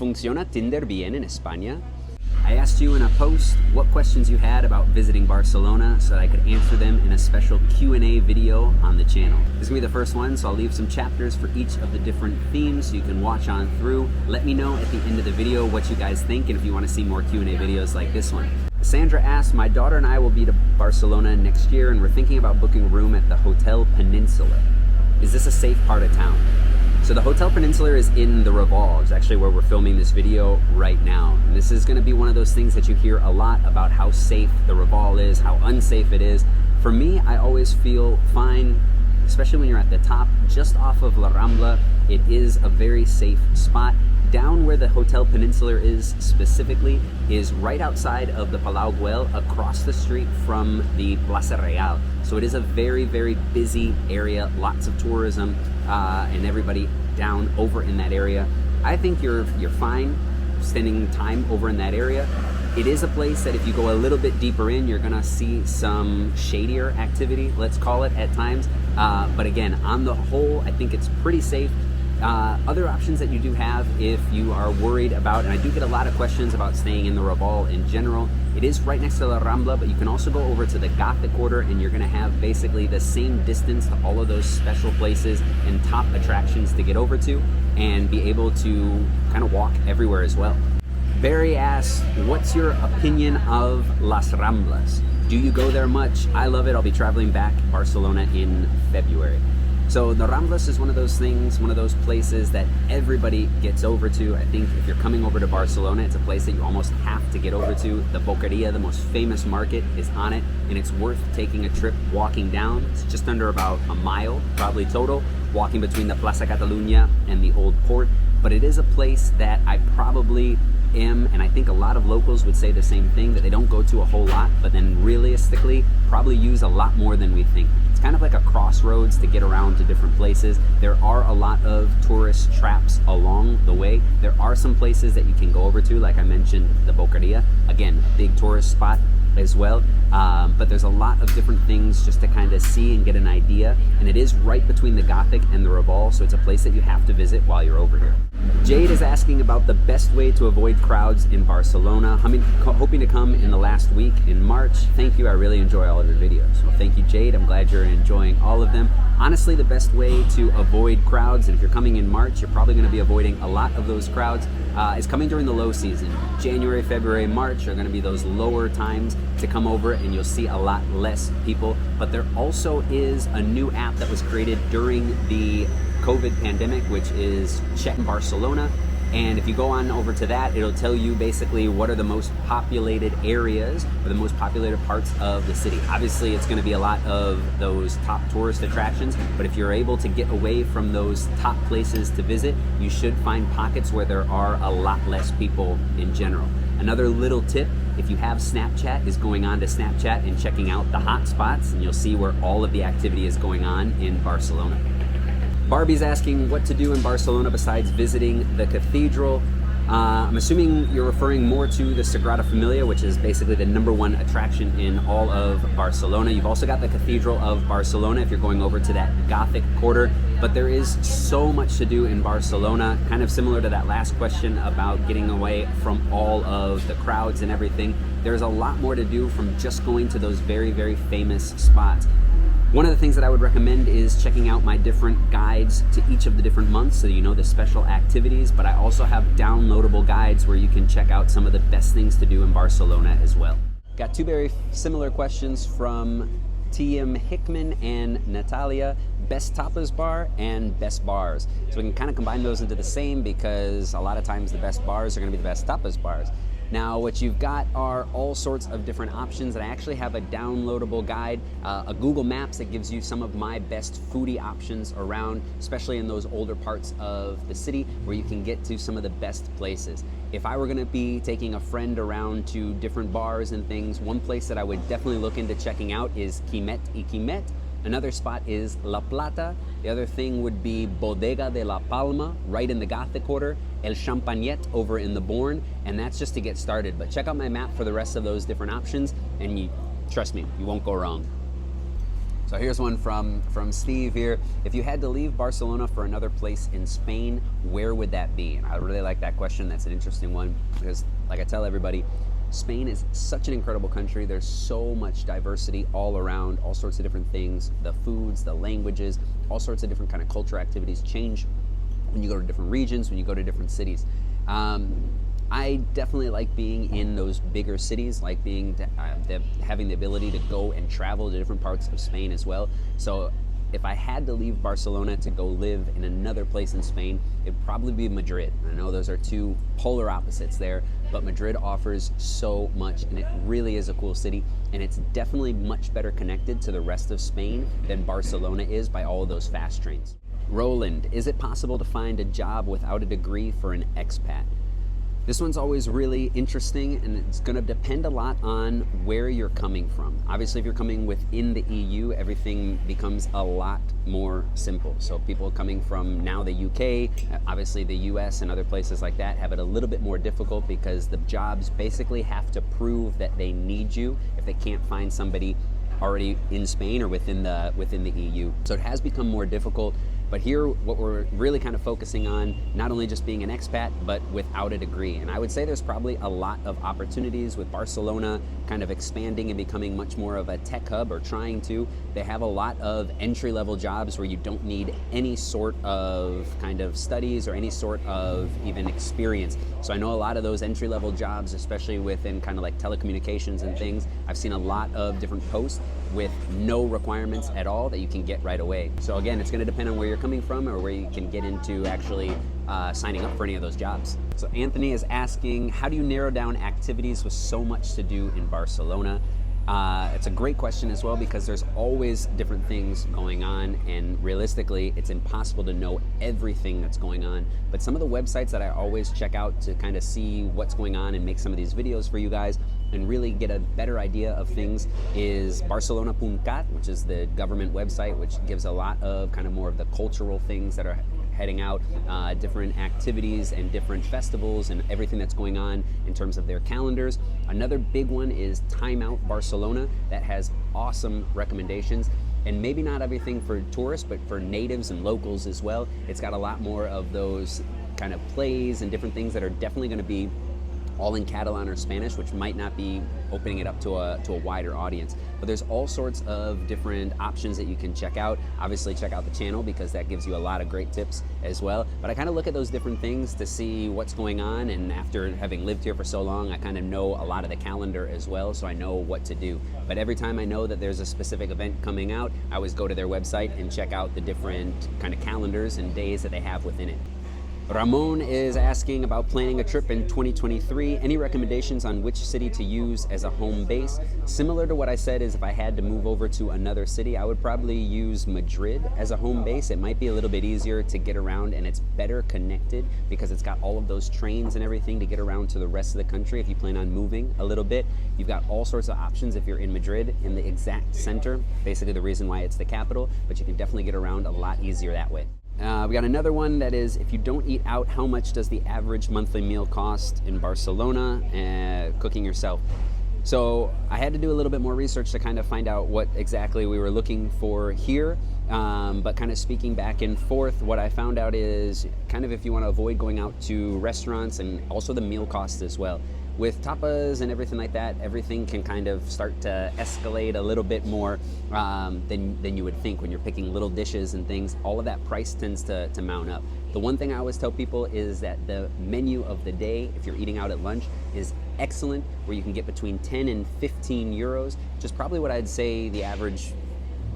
¿Funciona Tinder bien en España? I asked you in a post what questions you had about visiting Barcelona so that I could answer them in a special Q&A video on the channel. This is going to be the first one, so I'll leave some chapters for each of the different themes so you can watch on through. Let me know at the end of the video what you guys think and if you want to see more Q&A videos like this one. Sandra asked, my daughter and I will be to Barcelona next year and we're thinking about booking a room at the Hotel Peninsula. Is this a safe part of town? So the Hotel Peninsula is in the Raval. It's actually where we're filming this video right now. And this is going to be one of those things that you hear a lot about how safe the Raval is, how unsafe it is. For me, I always feel fine, especially when you're at the top, just off of La Rambla. It is a very safe spot. Down where the Hotel Peninsula is specifically is right outside of the Palau Güell, across the street from the Plaza Real. So it is a very, very busy area, lots of tourism, and everybody down over in that area. I think you're fine spending time over in that area. It is a place that if you go a little bit deeper in, you're gonna see some shadier activity, let's call it, at times. But again, on the whole, I think it's pretty safe. Other options that you do have if you are worried about, and I do get a lot of questions about staying in the Raval in general, it is right next to La Rambla, but you can also go over to the Gothic Quarter and you're gonna have basically the same distance to all of those special places and top attractions to get over to and be able to kind of walk everywhere as well. Barry asks, what's your opinion of Las Ramblas? Do you go there much? I love it. I'll be traveling back to Barcelona in February. So the Ramblas is one of those things, one of those places that everybody gets over to. I think if you're coming over to Barcelona, it's a place that you almost have to get over to. The Boqueria, the most famous market, is on it, and it's worth taking a trip walking down. It's just under about a mile, probably total, walking between the Plaza Catalunya and the Old Port. But it is a place that I probably am, and I think a lot of locals would say the same thing, that they don't go to a whole lot, but then realistically probably use a lot more than we think. It's kind of like a crossroads to get around to different places. There are a lot of tourist traps along the way. There are some places that you can go over to, like I mentioned, the Boqueria, again, a big tourist spot as well, but there's a lot of different things just to kind of see and get an idea, and it is right between the Gothic and the Raval, so it's a place that you have to visit while you're over here. Jade is asking about the best way to avoid crowds in Barcelona. Hoping to come in the last week in March. Thank you, I really enjoy all of your videos. Well, thank you, Jade, I'm glad you're enjoying all of them. Honestly, the best way to avoid crowds, and if you're coming in March, you're probably going to be avoiding a lot of those crowds, is coming during the low season. January, February, March are going to be those lower times to come over, and you'll see a lot less people. But there also is a new app that was created during the COVID pandemic, which is Check Barcelona. And if you go on over to that, it'll tell you basically what are the most populated areas or the most populated parts of the city. Obviously, it's going to be a lot of those top tourist attractions, but if you're able to get away from those top places to visit, you should find pockets where there are a lot less people in general. Another little tip, if you have Snapchat, is going on to Snapchat and checking out the hot spots, and you'll see where all of the activity is going on in Barcelona. Barbie's asking what to do in Barcelona besides visiting the cathedral. I'm assuming you're referring more to the Sagrada Familia, which is basically the #1 attraction in all of Barcelona. You've also got the Cathedral of Barcelona if you're going over to that Gothic quarter, but there is so much to do in Barcelona, kind of similar to that last question about getting away from all of the crowds and everything. There's a lot more to do from just going to those very, very famous spots. One of the things that I would recommend is checking out my different guides to each of the different months so you know the special activities, but I also have downloadable guides where you can check out some of the best things to do in Barcelona as well. Got two very similar questions from T.M. Hickman and Natalia. Best tapas bar and best bars. So we can kind of combine those into the same because a lot of times the best bars are going to be the best tapas bars. Now what you've got are all sorts of different options, and I actually have a downloadable guide, a Google Maps that gives you some of my best foodie options around, especially in those older parts of the city where you can get to some of the best places. If I were going to be taking a friend around to different bars and things, one place that I would definitely look into checking out is Quimet y Quimet. Another spot is La Plata. The other thing would be Bodega de la Palma, right in the Gothic quarter, El Champagnet over in the Born, and that's just to get started. But check out my map for the rest of those different options, and trust me, you won't go wrong. So here's one from Steve here. If you had to leave Barcelona for another place in Spain, where would that be? And I really like that question. That's an interesting one because, like I tell everybody, Spain is such an incredible country. There's so much diversity all around, all sorts of different things. The foods, the languages, all sorts of different kind of culture activities change when you go to different regions, when you go to different cities. I definitely like being in those bigger cities, like having the ability to go and travel to different parts of Spain as well. So if I had to leave Barcelona to go live in another place in Spain, it'd probably be Madrid. I know those are two polar opposites there, but Madrid offers so much, and it really is a cool city, and it's definitely much better connected to the rest of Spain than Barcelona is by all of those fast trains. Roland, is it possible to find a job without a degree for an expat? This one's always really interesting, and it's going to depend a lot on where you're coming from. Obviously, if you're coming within the EU, everything becomes a lot more simple. So people coming from now the UK, obviously the US and other places like that have it a little bit more difficult because the jobs basically have to prove that they need you if they can't find somebody already in Spain or within the EU. So it has become more difficult. But here, what we're really kind of focusing on, not only just being an expat, but without a degree. And I would say there's probably a lot of opportunities with Barcelona kind of expanding and becoming much more of a tech hub, or trying to. They have a lot of entry-level jobs where you don't need any sort of kind of studies or any sort of even experience. So I know a lot of those entry-level jobs, especially within kind of like telecommunications and things, I've seen a lot of different posts with no requirements at all that you can get right away. So again, it's going to depend on where you're coming from or where you can get into actually signing up for any of those jobs. So Anthony is asking, how do you narrow down activities with so much to do in Barcelona? It's a great question as well, because there's always different things going on, and realistically it's impossible to know everything that's going on. But some of the websites that I always check out to kind of see what's going on and make some of these videos for you guys and really get a better idea of things is Barcelona.cat, which is the government website, which gives a lot of kind of more of the cultural things that are heading out, different activities and different festivals and everything that's going on in terms of their calendars. Another big one is Time Out Barcelona, that has awesome recommendations, and maybe not everything for tourists, but for natives and locals as well. It's got a lot more of those kind of plays and different things that are definitely going to be all in Catalan or Spanish, which might not be opening it up to a wider audience. But there's all sorts of different options that you can check out. Obviously check out the channel, because that gives you a lot of great tips as well. But I kind of look at those different things to see what's going on, and after having lived here for so long, I kind of know a lot of the calendar as well, so I know what to do. But every time I know that there's a specific event coming out, I always go to their website and check out the different kind of calendars and days that they have within it. Ramon is asking about planning a trip in 2023. Any recommendations on which city to use as a home base? Similar to what I said, is if I had to move over to another city, I would probably use Madrid as a home base. It might be a little bit easier to get around, and it's better connected because it's got all of those trains and everything to get around to the rest of the country. If you plan on moving a little bit, you've got all sorts of options if you're in Madrid, in the exact center, basically the reason why it's the capital, but you can definitely get around a lot easier that way. We got another one that is, if you don't eat out, how much does the average monthly meal cost in Barcelona cooking yourself? So I had to do a little bit more research to kind of find out what exactly we were looking for here. But kind of speaking back and forth, what I found out is kind of if you want to avoid going out to restaurants, and also the meal costs as well. With tapas and everything like that, everything can kind of start to escalate a little bit more than you would think when you're picking little dishes and things. All of that price tends to mount up. The one thing I always tell people is that the menu of the day, if you're eating out at lunch, is excellent, where you can get between 10 and 15 euros, which is probably what I'd say the average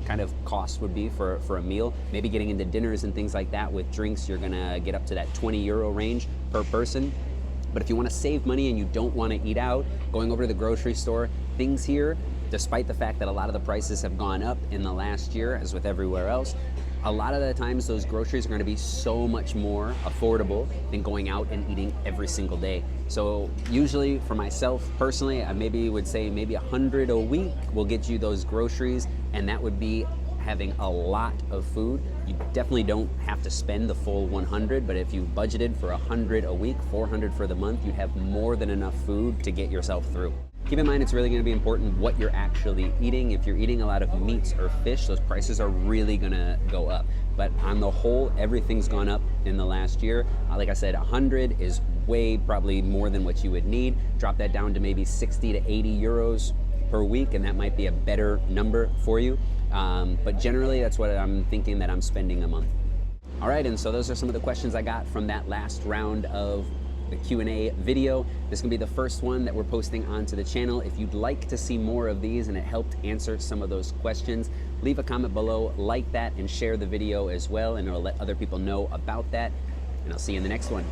kind of cost would be for a meal. Maybe getting into dinners and things like that with drinks, you're gonna get up to that 20 euro range per person. But if you want to save money and you don't want to eat out, going over to the grocery store, things here, despite the fact that a lot of the prices have gone up in the last year, as with everywhere else, a lot of the times those groceries are going to be so much more affordable than going out and eating every single day. So usually for myself personally, I maybe would say maybe 100 a week will get you those groceries, and that would be having a lot of food. You definitely don't have to spend the full 100, but if you budgeted for 100 a week, 400 for the month, you'd have more than enough food to get yourself through. Keep in mind, it's really gonna be important what you're actually eating. If you're eating a lot of meats or fish, those prices are really gonna go up. But on the whole, everything's gone up in the last year. Like I said, 100 is way probably more than what you would need. Drop that down to maybe 60 to 80 euros per week, and that might be a better number for you. But generally, that's what I'm thinking that I'm spending a month. All right, and so those are some of the questions I got from that last round of the Q&A video. This is gonna be the first one that we're posting onto the channel. If you'd like to see more of these and it helped answer some of those questions, leave a comment below, like that, and share the video as well, and it'll let other people know about that. And I'll see you in the next one.